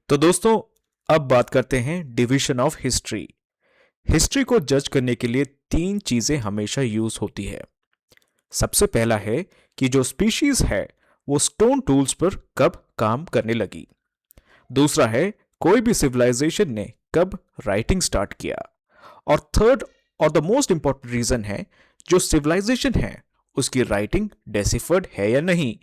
तो दोस्तों, अब बात करते हैं डिवीजन ऑफ हिस्ट्री। हिस्ट्री को जज करने के लिए तीन चीजें हमेशा यूज होती है। सबसे पहला है कि जो स्पीशीज है वो स्टोन टूल्स पर कब काम करने लगी। दूसरा है कोई भी सिविलाइजेशन ने कब राइटिंग स्टार्ट किया। और थर्ड और द मोस्ट इंपॉर्टेंट रीजन है जो सिविलाइजेशन है उसकी राइटिंग डेसिफर्ड है या नहीं।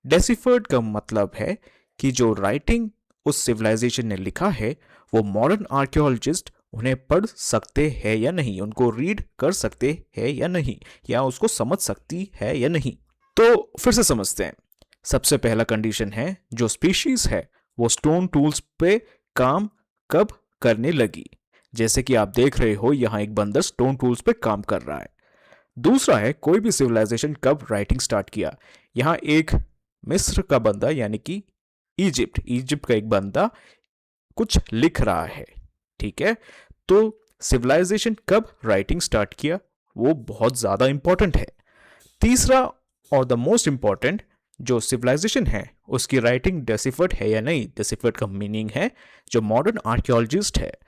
डेसिफर्ड का मतलब है कि जो राइटिंग उस सिविलाइजेशन ने लिखा है वो मॉडर्न आर्कियोलॉजिस्ट उन्हें पढ़ सकते हैं या नहीं, उनको रीड कर सकते हैं या नहीं, या उसको समझ सकती है या नहीं। तो फिर से समझते हैं। सबसे पहला कंडीशन है जो स्पीशीज है वो स्टोन टूल्स पे काम कब करने लगी। जैसे कि आप देख रहे हो यहां एक बंदर स्टोन टूल्स पे काम कर रहा है। दूसरा है कोई भी सिविलाइजेशन कब राइटिंग स्टार्ट किया। यहां एक मिस्र का बंदा यानी कि इजिप्ट इजिप्ट का एक बंदा कुछ लिख रहा है। ठीक है, तो सिविलाइजेशन कब राइटिंग स्टार्ट किया वो बहुत ज्यादा इंपॉर्टेंट है। तीसरा और द मोस्ट इंपॉर्टेंट, जो सिविलाइजेशन है उसकी राइटिंग डेसिफर्ड है या नहीं। डेसिफर्ड का मीनिंग है जो मॉडर्न आर्कियोलॉजिस्ट है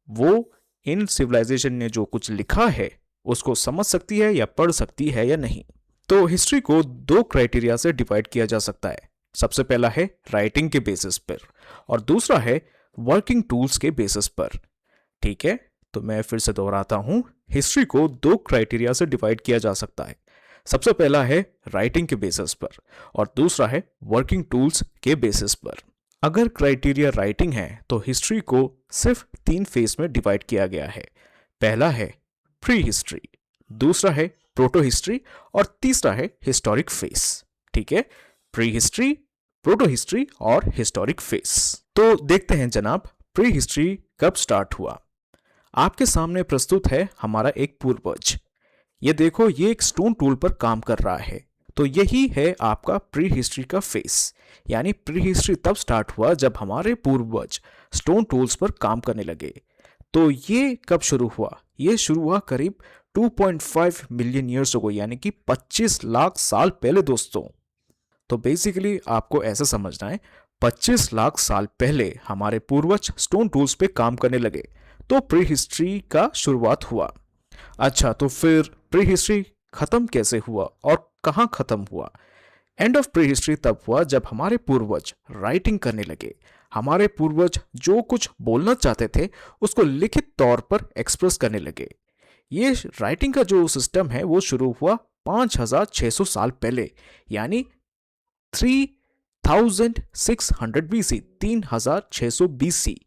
वो इन सिविलाइजेशन ने जो कुछ लिखा है उसको समझ सकती है या पढ़ सकती है या नहीं। तो हिस्ट्री को दो क्राइटेरिया से डिवाइड किया जा सकता है। सबसे पहला है राइटिंग के बेसिस पर और दूसरा है वर्किंग टूल्स के बेसिस पर। ठीक है, तो मैं फिर से दोहराता हूं, हिस्ट्री को दो क्राइटेरिया से डिवाइड किया जा सकता है। सबसे पहला है राइटिंग के बेसिस पर और दूसरा है वर्किंग टूल्स के बेसिस पर। अगर क्राइटेरिया राइटिंग है तो हिस्ट्री को सिर्फ तीन फेज में डिवाइड किया गया है। पहला है प्री हिस्ट्री, दूसरा है प्रोटो हिस्ट्री और तीसरा है हिस्टोरिक फेस। ठीक है, प्री हिस्ट्री, प्रोटो हिस्ट्री और हिस्टोरिक फेस। तो देखते हैं जनाब, प्री हिस्ट्री कब स्टार्ट हुआ। आपके सामने प्रस्तुत है हमारा एक पूर्वज। ये देखो, ये एक स्टोन टूल पर काम कर रहा है। तो यही है आपका प्री हिस्ट्री का फेस। यानी प्री हिस्ट्री तब स्टार्ट हुआ जब हमारे पूर्वज स्टोन टूल्स पर काम करने लगे। तो ये कब शुरू हुआ? ये शुरू हुआ करीब 2.5 मिलियन ईयर्स अगो, यानी कि 25 लाख साल पहले दोस्तों। तो बेसिकली आपको ऐसा समझना है, 25 लाख साल पहले हमारे पूर्वज स्टोन टूल्स पे काम करने लगे, तो प्री हिस्ट्री का शुरुआत हुआ। अच्छा, तो फिर प्री हिस्ट्री खत्म कैसे हुआ और कहाँ खत्म हुआ? एंड ऑफ प्री हिस्ट्री तब हुआ जब हमारे पूर्वज राइटिंग करने लगे। हमारे पूर्वज जो कुछ बोलना चाहते थे उसको लिखित तौर पर एक्सप्रेस करने लगे। ये राइटिंग का जो सिस्टम है वो शुरू हुआ 5600 साल पहले, यानी 3600 बीसी, 3600 बीसी।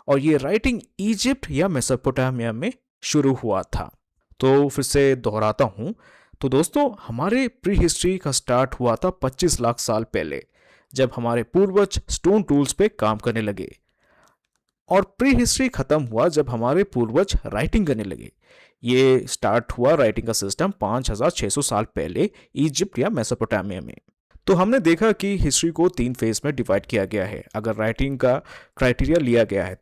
और ये राइटिंग इजिप्ट या मेसोपोटामिया में शुरू हुआ था। तो फिर से दोहराता हूं, तो दोस्तों हमारे प्री हिस्ट्री का स्टार्ट हुआ था 25 लाख साल पहले जब हमारे पूर्वज स्टोन टूल्स पे काम करने लगे। और प्री हिस्ट्री खत्म हुआ जब हमारे पूर्वज राइटिंग करने लगे। ये स्टार्ट हुआ राइटिंग का सिस्टम 5600 साल पहले इजिप्ट या मेसोपोटामिया में। तो हमने देखा कि हिस्ट्री को तीन फेज में डिवाइड किया गया है अगर राइटिंग का क्राइटेरिया लिया गया है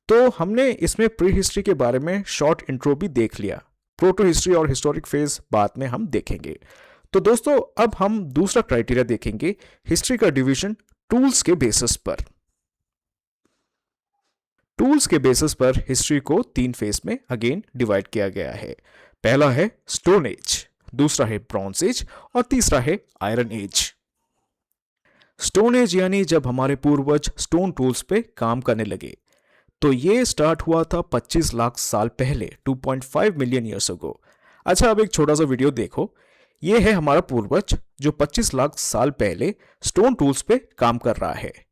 तो हमने इसमें प्री हिस्ट्री के बारे में शॉर्ट इंट्रो भी देख लिया। प्रोटो हिस्ट्री और हिस्टोरिक फेज बाद में हम देखेंगे। तो दोस्तों अब हम दूसरा क्राइटेरिया देखेंगे, हिस्ट्री का डिवीजन टूल्स के बेसिस पर। टूल्स के बेसिस पर हिस्ट्री को तीन फेज में अगेन डिवाइड किया गया है। पहला है स्टोन एज, दूसरा है ब्रॉन्ज एज और तीसरा है आयरन एज। स्टोन एज यानी जब हमारे पूर्वज स्टोन टूल्स पे काम करने लगे, तो ये स्टार्ट हुआ था 25 लाख साल पहले, 2.5 मिलियन ईयर्स अगो। अच्छा, अब एक छोटा सा वीडियो देखो। ये है हमारा पूर्वज जो 25 लाख साल पहले स्टोन टूल्स पे काम कर रहा है।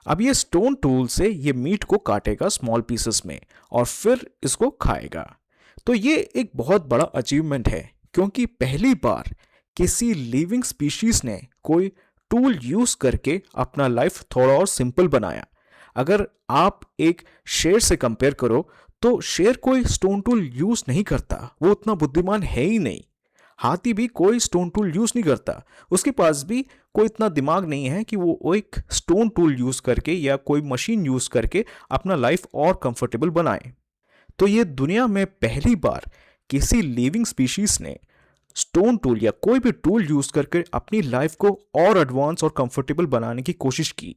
अब ये स्टोन टूल से ये मीट को काटेगा स्मॉल पीसेस में और फिर इसको खाएगा। तो ये एक बहुत बड़ा अचीवमेंट है क्योंकि पहली बार किसी लिविंग स्पीशीज ने कोई टूल यूज करके अपना लाइफ थोड़ा और सिंपल बनाया। अगर आप एक शेर से कंपेयर करो तो शेर कोई स्टोन टूल यूज नहीं करता, वो उतना बुद्धिमान है ही नहीं। हाथी भी कोई स्टोन टूल यूज नहीं करता, उसके पास भी कोई इतना दिमाग नहीं है कि वो एक स्टोन टूल यूज करके या कोई मशीन यूज करके अपना लाइफ और कंफर्टेबल बनाए। तो ये दुनिया में पहली बार किसी लिविंग स्पीशीज ने स्टोन टूल या कोई भी टूल यूज करके अपनी लाइफ को और एडवांस और कंफर्टेबल बनाने की कोशिश की।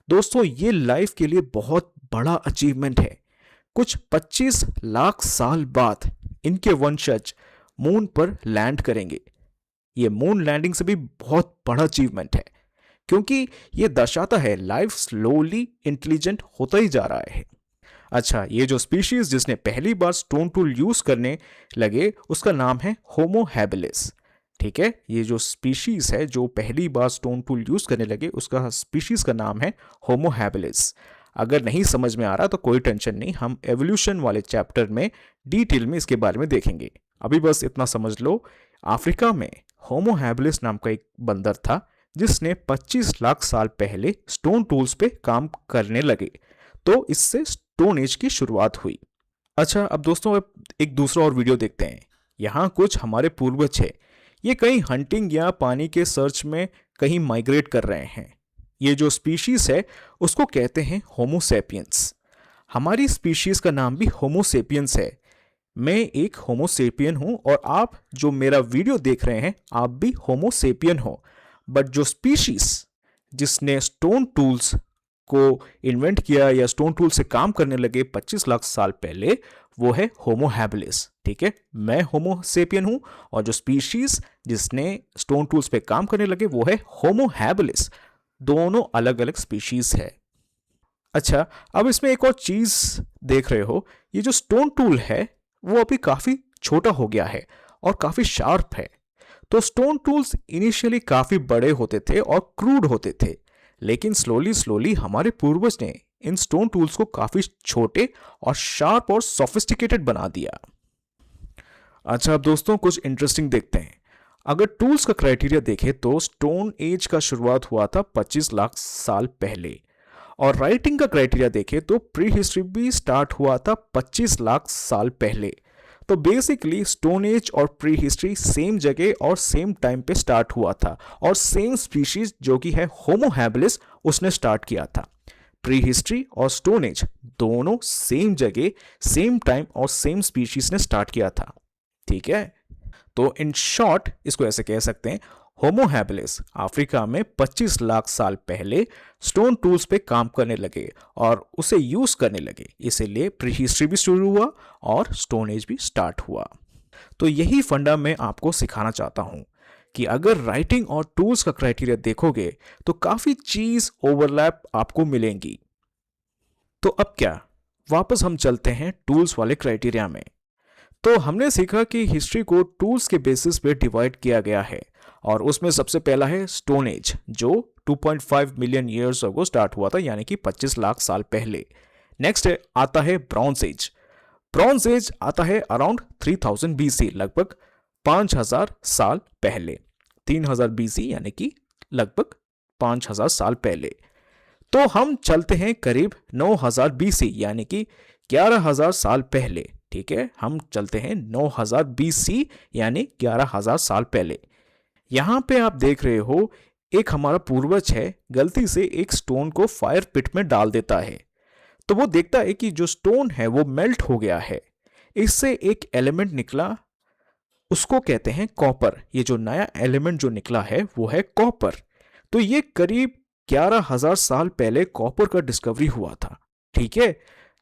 दोस्तों ये लाइफ के लिए बहुत बड़ा अचीवमेंट है। कुछ 25 लाख साल बाद इनके वंशज मून पर लैंड करेंगे। ये मून लैंडिंग से भी बहुत बड़ा अचीवमेंट है, क्योंकि ये दर्शाता है लाइफ स्लोली इंटेलिजेंट होता ही जा रहा है। अच्छा, ये जो स्पीशीज जिसने पहली बार स्टोन टूल यूज करने लगे उसका नाम है होमो हैबिलिस। ठीक है, ये जो स्पीशीज है जो पहली बार स्टोन टूल यूज करने लगे उसका स्पीशीज का नाम है होमो हैबिलिस। अगर नहीं समझ में आ रहा तो कोई टेंशन नहीं, हम एवोल्यूशन वाले चैप्टर में डिटेल में इसके बारे में देखेंगे। अभी बस इतना समझ लो, अफ्रीका में होमो हैबिलिस नाम का एक बंदर था जिसने 25 लाख साल पहले स्टोन टूल्स पे काम करने लगे, तो इससे स्टोन एज की शुरुआत हुई। अच्छा, अब दोस्तों अब एक दूसरा और वीडियो देखते हैं। यहाँ कुछ हमारे पूर्वज है, ये कहीं हंटिंग या पानी के सर्च में कहीं माइग्रेट कर रहे हैं। ये जो स्पीशीज है उसको कहते हैं होमो सेपियंस। हमारी स्पीशीज का नाम भी होमो सेपियंस है। मैं एक होमो सेपियन हूं और आप जो मेरा वीडियो देख रहे हैं आप भी होमो सेपियन हो। बट जो स्पीशीज जिसने स्टोन टूल्स को इन्वेंट किया या स्टोन टूल से काम करने लगे 25 लाख साल पहले, वो है होमो हैबिलिस। ठीक है, मैं होमो सेपियन हूं और जो स्पीशीज जिसने स्टोन टूल्स पे काम करने लगे वो है होमो हैबिलिस। दोनों अलग अलग स्पीशीज है। अच्छा, अब इसमें एक और चीज देख रहे हो, ये जो स्टोन टूल है वो अभी काफी छोटा हो गया है और काफी शार्प है। तो स्टोन टूल्स इनिशियली काफी बड़े होते थे और क्रूड होते थे, लेकिन स्लोली स्लोली हमारे पूर्वज ने इन स्टोन टूल्स को काफी छोटे और शार्प और सोफिस्टिकेटेड बना दिया। अच्छा, अब दोस्तों कुछ इंटरेस्टिंग देखते हैं। अगर टूल्स का क्राइटेरिया देखें तो स्टोन एज का शुरुआत हुआ था 25 लाख साल पहले, और राइटिंग का क्राइटेरिया देखें तो प्री हिस्ट्री भी स्टार्ट हुआ था 25 लाख साल पहले। तो बेसिकली स्टोन एज और प्री हिस्ट्री सेम जगह और सेम टाइम पे स्टार्ट हुआ था, और सेम स्पीशीज जो कि है होमो हैबिलिस उसने स्टार्ट किया था। प्री हिस्ट्री और स्टोन एज दोनों सेम जगह, सेम टाइम और सेम स्पीशीज ने स्टार्ट किया था। ठीक है, तो इन शॉर्ट इसको ऐसे कह सकते हैं, होमो हैबिलिस अफ्रीका में 25 लाख साल पहले स्टोन टूल्स पे काम करने लगे और उसे यूज करने लगे, इसीलिए प्री हिस्ट्री भी शुरू हुआ और स्टोन एज भी स्टार्ट हुआ। तो यही फंडा मैं आपको सिखाना चाहता हूं कि अगर राइटिंग और टूल्स का क्राइटेरिया देखोगे तो काफी चीज ओवरलैप आपको मिलेंगी। तो अब क्या, वापस हम चलते हैं टूल्स वाले क्राइटेरिया में। तो हमने सीखा कि हिस्ट्री को टूल्स के बेसिस पे डिवाइड किया गया है, और उसमें सबसे पहला है स्टोन एज जो 2.5 मिलियन ईयर्स अगो स्टार्ट हुआ था, यानी कि 25 लाख साल पहले। नेक्स्ट आता है ब्रॉन्ज एज। ब्रॉन्ज एज आता है अराउंड 3000 बीसी, लगभग 5000 साल पहले। 3000 बीसी यानी कि लगभग 5000 साल पहले। तो हम चलते हैं करीब 9000 बीसी यानी कि 11000 साल पहले। ठीक है, हम चलते हैं 9000 बीसी यानी 11000 साल पहले। यहां पे आप देख रहे हो एक हमारा पूर्वज है गलती से एक स्टोन को फायर पिट में डाल देता है, तो वो देखता है कि जो स्टोन है वो मेल्ट हो गया है, इससे एक एलिमेंट निकला, उसको कहते हैं कॉपर। ये जो नया एलिमेंट जो निकला है वो है कॉपर। तो ये करीब 11000 साल पहले कॉपर का डिस्कवरी हुआ था। ठीक है,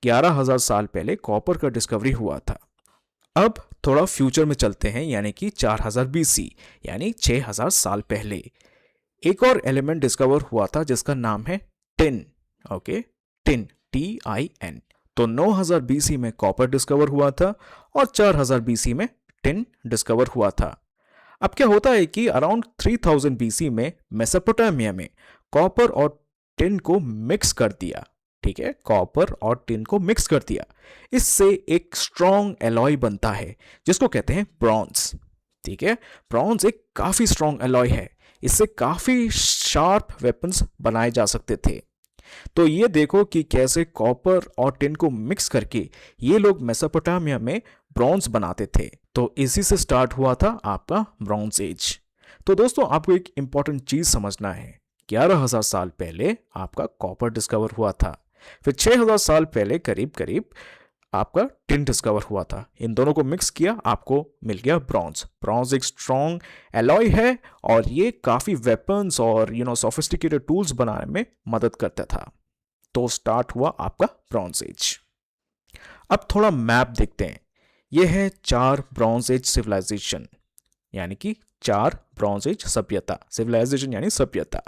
11000 साल पहले कॉपर का डिस्कवरी हुआ था। अब थोड़ा फ्यूचर में चलते हैं, यानी कि 4000 बीसी यानी 6000 साल पहले एक और एलिमेंट डिस्कवर हुआ था जिसका नाम है टिन। Okay, tin, TIN। तो 9000 बीसी में कॉपर डिस्कवर हुआ था और 4000 बीसी में टिन डिस्कवर हुआ था। अब क्या होता है कि अराउंड 3000 बीसी में मेसोपोटामिया में कॉपर और टिन को मिक्स कर दिया। ठीक है, कॉपर और टिन को मिक्स कर दिया, इससे एक स्ट्रॉन्ग एलॉय बनता है जिसको कहते हैं ब्रॉन्ज। ठीक है, ब्रॉन्ज एक काफी स्ट्रॉन्ग एलॉय है, इससे काफी शार्प वेपन्स बनाए जा सकते थे। तो ये देखो कि कैसे कॉपर और टिन को मिक्स करके ये लोग मेसोपोटामिया में ब्रॉन्ज बनाते थे। तो इसी से स्टार्ट हुआ था आपका ब्रॉन्ज एज। तो दोस्तों आपको एक इंपॉर्टेंट चीज समझना है, 11000 साल पहले आपका कॉपर डिस्कवर हुआ था, फिर 6000 साल पहले करीब करीब आपका टिन डिस्कवर हुआ था। इन दोनों को मिक्स किया, आपको मिल गया ब्रॉन्ज। ब्रॉन्ज एक स्ट्रॉन्ग एलॉय है और ये काफ़ी वेपन्स और सोफिस्टिकेटेड टूल्स बनाने में मदद करता था। तो स्टार्ट हुआ आपका ब्रॉन्ज एज। अब थोड़ा मैप देखते हैं। यह है 4 ब्रॉन्ज एज सिविलाइजेशन, यानी कि 4 ब्रॉन्ज एज सभ्यता। सिविलाइजेशन यानी सभ्यता।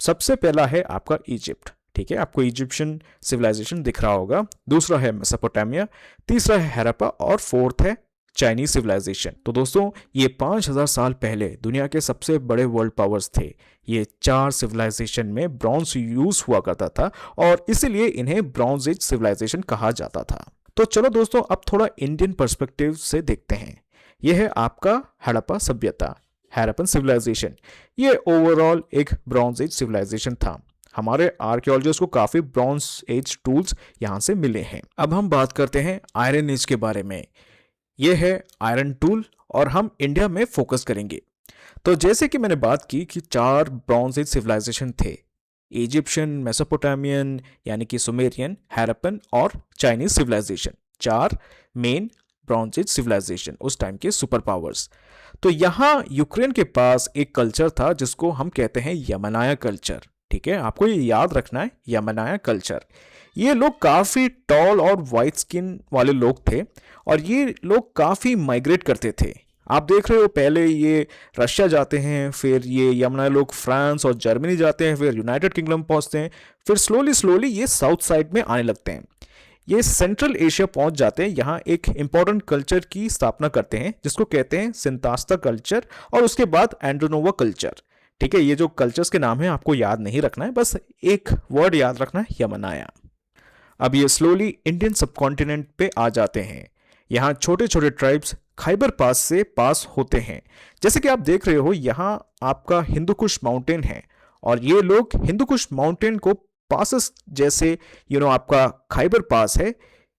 सबसे पहला है आपका इजिप्ट, ठीक है, आपको इजिप्शियन सिविलाइजेशन दिख रहा होगा। दूसरा है मेसोपोटामिया, तीसरा है हड़प्पा और फोर्थ है चाइनीज सिविलाइजेशन। तो दोस्तों ये 5000 साल पहले दुनिया के सबसे बड़े वर्ल्ड पावर्स थे। ये 4 सिविलाइजेशन में ब्रॉन्ज यूज हुआ करता था और इसीलिए इन्हें ब्रॉन्ज एज सिविलाइजेशन कहा जाता था। तो चलो दोस्तों अब थोड़ा इंडियन पर्सपेक्टिव से देखते हैं। यह है आपका हड़प्पा सभ्यता, हड़प्पन सिविलाइजेशन। ये ओवरऑल एक ब्रॉन्ज एज सिविलाइजेशन था। हमारे आर्कियोलॉजिस्ट को काफी ब्रॉन्ज एज टूल्स यहां से मिले हैं। अब हम बात करते हैं आयरन एज के बारे में। यह है आयरन टूल और हम इंडिया में फोकस करेंगे। तो जैसे कि मैंने बात की कि 4 ब्रॉन्ज एज सिविलाइजेशन थे, इजिप्शियन, मेसोपोटामियन यानी कि सुमेरियन, हड़प्पन और Chinese civilization. 4 main bronze age civilization, उस टाइम के सुपर पावर्स। तो यहाँ यूक्रेन के पास एक कल्चर था जिसको हम कहते हैं यमनाया कल्चर। ठीक है, आपको ये याद रखना है, यमनाया कल्चर। ये लोग काफ़ी टॉल और वाइट स्किन वाले लोग थे और ये लोग काफ़ी माइग्रेट करते थे। आप देख रहे हो पहले ये रशिया जाते हैं, फिर ये यमनाया लोग फ्रांस और जर्मनी जाते हैं, फिर यूनाइटेड किंगडम पहुंचते हैं, फिर स्लोली स्लोली ये साउथ साइड में आने लगते हैं। ये सेंट्रल एशिया पहुंच जाते हैं, यहाँ एक इंपॉर्टेंट कल्चर की स्थापना करते हैं जिसको कहते हैं सिंतास्ता कल्चर और उसके बाद एंड्रोनोवा कल्चर। ठीक है, ये जो कल्चर्स के नाम है आपको याद नहीं रखना है, बस एक वर्ड याद रखना है, यमनाया। अब ये स्लोली इंडियन सबकॉन्टिनेंट पे आ जाते हैं। यहाँ छोटे छोटे ट्राइब्स खैबर पास से पास होते हैं। जैसे कि आप देख रहे हो यहाँ आपका हिंदू कुश माउंटेन है और ये लोग हिंदू कुश माउंटेन को पासेस जैसे आपका खैबर पास है,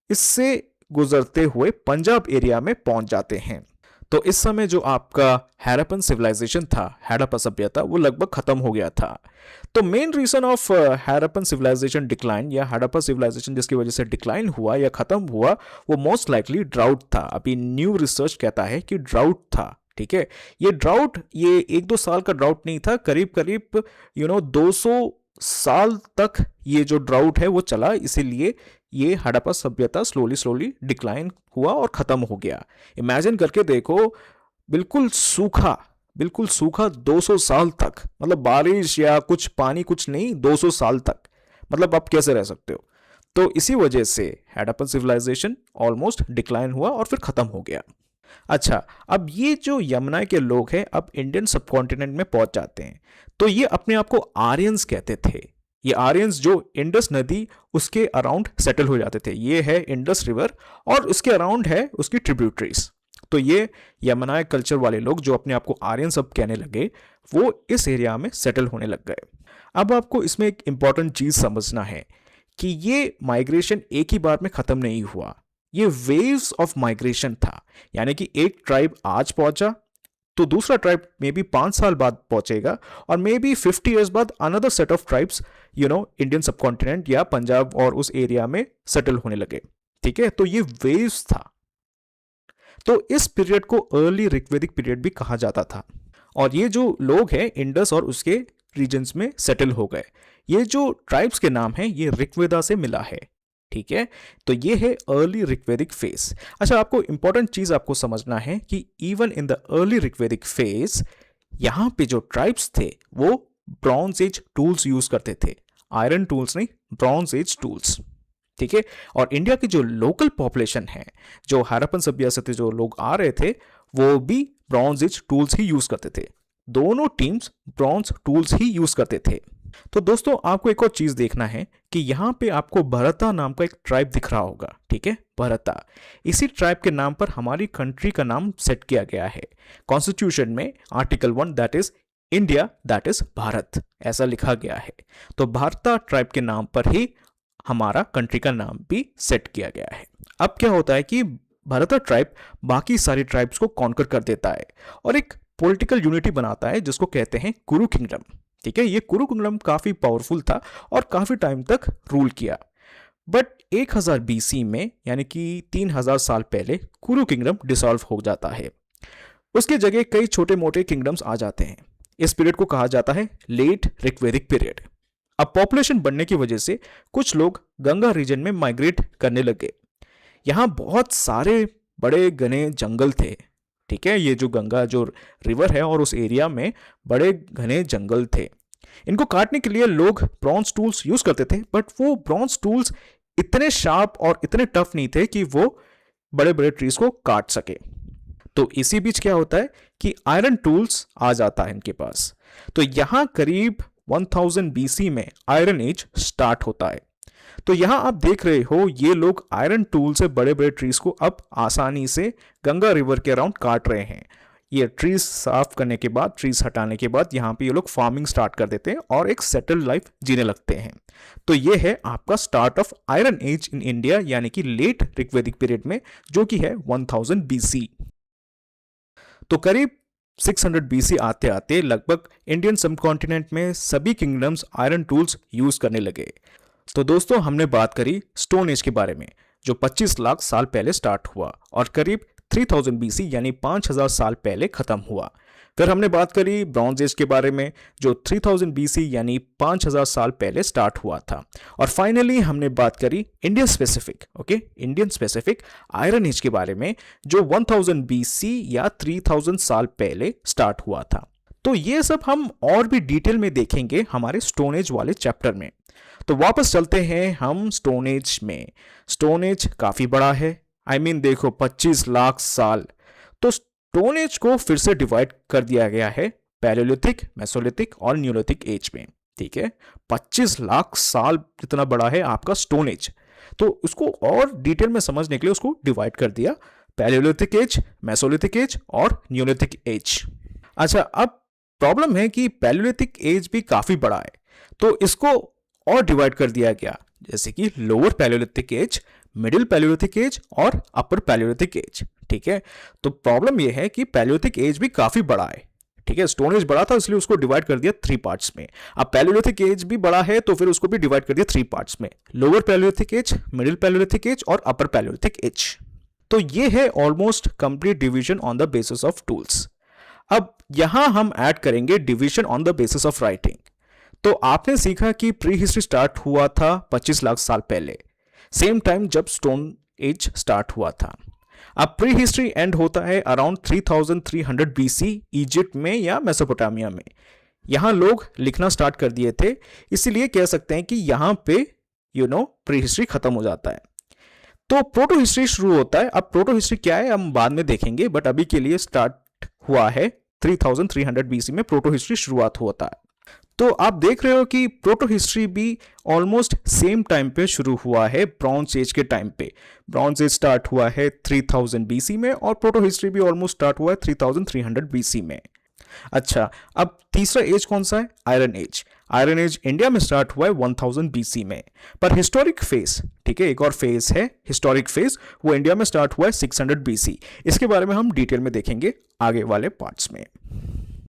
इससे गुजरते हुए पंजाब एरिया में पहुंच जाते हैं। तो इस समय जो आपका हड़प्पन सिविलाइजेशन था, हड़प्पा सभ्यता, वो लगभग खत्म हो गया था। तो main reason of Harappan civilization decline या हड़प्पा सिविलाइजेशन जिसकी वजह से डिक्लाइन हुआ या खत्म हुआ, वो मोस्ट लाइकली ड्राउट था। अभी न्यू रिसर्च कहता है कि ड्राउट था। ठीक है, ये ड्राउट ये 1-2 साल का ड्राउट नहीं था, करीब करीब 200 साल तक ये जो ड्राउट है वो चला। इसीलिए ये हड़प्पा सभ्यता स्लोली स्लोली डिक्लाइन हुआ और खत्म हो गया। इमेजिन करके देखो, बिल्कुल सूखा, बिल्कुल सूखा 200 साल तक, मतलब बारिश या कुछ पानी कुछ नहीं, 200 साल तक, मतलब आप कैसे रह सकते हो। तो इसी वजह से हड़प्पन सिविलाइजेशन ऑलमोस्ट डिक्लाइन हुआ और फिर खत्म हो गया। अच्छा, अब ये जो यमुना के लोग हैं अब इंडियन सबकॉन्टिनेंट में पहुंच जाते हैं। तो ये अपने आप को आर्यंस कहते थे। ये आर्यंस जो इंडस नदी उसके अराउंड सेटल हो जाते थे। ये है इंडस रिवर और उसके अराउंड है उसकी ट्रिब्यूटरीज। तो ये यमुना कल्चर वाले लोग जो अपने आप को आर्यन सब कहने लगे, वो इस एरिया में सेटल होने लग गए। अब आपको इसमें एक इंपॉर्टेंट चीज समझना है कि ये माइग्रेशन एक ही बार में खत्म नहीं हुआ, ये वेव्स ऑफ माइग्रेशन था। यानी कि एक ट्राइब आज पहुंचा तो दूसरा ट्राइब मे बी 5 साल बाद पहुंचेगा और मे बी 50 ईयर्स बाद another set of tribes Indian subcontinent या पंजाब और उस एरिया में सेटल होने लगे। ठीक है, तो ये वेव्स था। तो इस पीरियड को अर्ली ऋग्वेदिक पीरियड भी कहा जाता था। और ये जो लोग हैं इंडस और उसके रीजन्स में सेटल हो गए। ये जो ट्राइब्स के नाम हैं ये ऋग्वेदा से मिला है। ठीक है, तो ये है अर्ली ऋग्वेदिक फेज। अच्छा, आपको इंपॉर्टेंट चीज आपको समझना है कि even in the early Rigvedic phase यहां पे जो ट्राइब्स थे वो ब्रॉन्ज एज टूल्स यूज करते थे, आयरन टूल्स नहीं, ब्रॉन्ज एज टूल्स। ठीक है, और इंडिया की जो लोकल पॉपुलेशन है, जो हड़प्पन सभ्यता से जो लोग आ रहे थे, वो भी ब्रॉन्ज एज टूल्स ही यूज करते थे। दोनों टीम्स ब्रॉन्ज टूल्स ही यूज करते थे। तो दोस्तों आपको एक और चीज देखना है कि यहां पे आपको भरता नाम का एक ट्राइब दिख रहा होगा। ठीक है, भरता, इसी ट्राइब के नाम पर हमारी कंट्री का नाम सेट किया गया है कॉन्स्टिट्यूशन में, article 1 that is India, that is Bharat, ऐसा लिखा गया है। तो भरता ट्राइब के नाम पर ही हमारा कंट्री का नाम भी सेट किया गया है। अब क्या होता है कि भरता ट्राइब बाकी सारी ट्राइब्स को कॉन्कर कर देता है और एक पॉलिटिकल यूनिटी बनाता है जिसको कहते हैं कुरु किंगडम। ठीक है, ये कुरु किंगडम काफी पावरफुल था और काफी टाइम तक रूल किया। बट 1000 बीसी में यानी कि 3000 साल पहले कुरु किंगडम डिसॉल्व हो जाता है। उसकी जगह कई छोटे मोटे किंगडम्स आ जाते हैं। इस पीरियड को कहा जाता है लेट ऋग्वैदिक पीरियड। अब पॉपुलेशन बढ़ने की वजह से कुछ लोग गंगा रीजन में माइग्रेट करने लगे। यहाँ बहुत सारे बड़े घने जंगल थे। ठीक है, ये जो गंगा जो रिवर है और उस एरिया में बड़े घने जंगल थे। इनको काटने के लिए लोग ब्रॉन्ज टूल्स यूज करते थे, बट वो ब्रॉन्ज टूल्स इतने शार्प और इतने टफ नहीं थे कि वो बड़े बड़े ट्रीज को काट सके। तो इसी बीच क्या होता है कि आयरन टूल्स आ जाता है इनके पास। तो यहां करीब 1000 बीसी में आयरन एज स्टार्ट होता है। तो यहां आप देख रहे हो ये लोग आयरन टूल से बड़े बड़े ट्रीज को अब आसानी से गंगा रिवर के अराउंड काट रहे हैं। ये ट्रीज साफ करने के बाद, ट्रीज हटाने के बाद यहाँ पे ये लोग फार्मिंग स्टार्ट कर देते हैं और एक सेटल्ड लाइफ जीने लगते हैं। तो ये है आपका start of iron age in India, यानी कि लेट ऋग्वैदिक पीरियड में, जो कि है 1000 बीसी। तो करीब 600 बीसी आते आते लगभग इंडियन सबकॉन्टिनेंट में सभी किंगडम्स आयरन टूल्स यूज करने लगे। तो दोस्तों हमने बात करी स्टोन एज के बारे में, जो 25 लाख साल पहले स्टार्ट हुआ और करीब 3000 बीसी यानी 5000 साल पहले खत्म हुआ। फिर हमने बात करी ब्रॉन्ज एज के बारे में, जो 3000 बीसी यानी 5000 साल पहले स्टार्ट हुआ था। और फाइनली हमने बात करी इंडियन स्पेसिफिक आयरन एज के बारे में, जो 1000 बीसी या 3000 साल पहले स्टार्ट हुआ था। तो ये सब हम और भी डिटेल में देखेंगे हमारे स्टोन एज वाले चैप्टर में। तो वापस चलते हैं हम स्टोन एज में। स्टोन एज काफी बड़ा है, देखो 25 लाख साल। तो स्टोन एज को फिर से डिवाइड कर दिया गया है पैलेयोलिथिक, मेसोलिथिक और न्यूलिथिक एज में। ठीक है, 25 लाख साल जितना बड़ा है आपका स्टोन एज। तो उसको और डिटेल में समझने के लिए उसको डिवाइड कर दिया पैलेयोलिथिक एज, मेसोलिथिक एज और न्यूलिथिक एज। अच्छा, अब प्रॉब्लम है कि पैलेयोलिथिक एज भी काफी बड़ा है, तो इसको और डिवाइड कर दिया गया, जैसे कि लोअर पैलेयोलिथिक एज, मिडिल पैलेयोलिथिक एज और अपर पैलेयोलिथिक एज। ठीक है, तो प्रॉब्लम यह है कि पैलेयोलिथिक एज भी काफी बड़ा है। ठीक है, स्टोन एज बड़ा था इसलिए उसको डिवाइड कर दिया 3 पार्ट्स में। अब पैलेयोलिथिक एज भी बड़ा है तो फिर उसको भी डिवाइड कर दिया 3 पार्ट्स में, लोअर पैलेयोलिथिक एज, मिडिल पैलेयोलिथिक एज और अपर पैलेयोलिथिक एज। तो ये है almost complete division on the basis of tools. अब यहां हम ऐड करेंगे division on the basis of writing. तो आपने सीखा कि प्री हिस्ट्री स्टार्ट हुआ था 25 लाख साल पहले, सेम टाइम जब स्टोन एज स्टार्ट हुआ था। अब प्री हिस्ट्री एंड होता है अराउंड 3300 बीसी इजिप्ट में या मेसोपोटामिया में। यहां लोग लिखना स्टार्ट कर दिए थे, इसीलिए कह सकते हैं कि यहां पे प्री हिस्ट्री खत्म हो जाता है। तो प्रोटो हिस्ट्री शुरू होता है। अब प्रोटो हिस्ट्री क्या है हम बाद में देखेंगे, बट अभी के लिए स्टार्ट हुआ है 3300 बीसी में प्रोटो हिस्ट्री शुरुआत होता है। तो आप देख रहे हो कि प्रोटो हिस्ट्री भी ऑलमोस्ट सेम टाइम पे शुरू हुआ है ब्रॉन्ज एज के टाइम पे। ब्रॉन्ज एज स्टार्ट हुआ है 3000 बीसी में और प्रोटो हिस्ट्री भी ऑलमोस्ट स्टार्ट हुआ है 3300 बीसी में। अच्छा, अब तीसरा एज कौन सा है? Iron age. Iron age India में स्टार्ट हुआ है 1000 बीसी में। पर हिस्टोरिक फेज, ठीक है, एक और फेज है हिस्टोरिक फेज, वो इंडिया में स्टार्ट हुआ है 600 बीसी। इसके बारे में हम डिटेल में देखेंगे आगे वाले पार्ट्स में।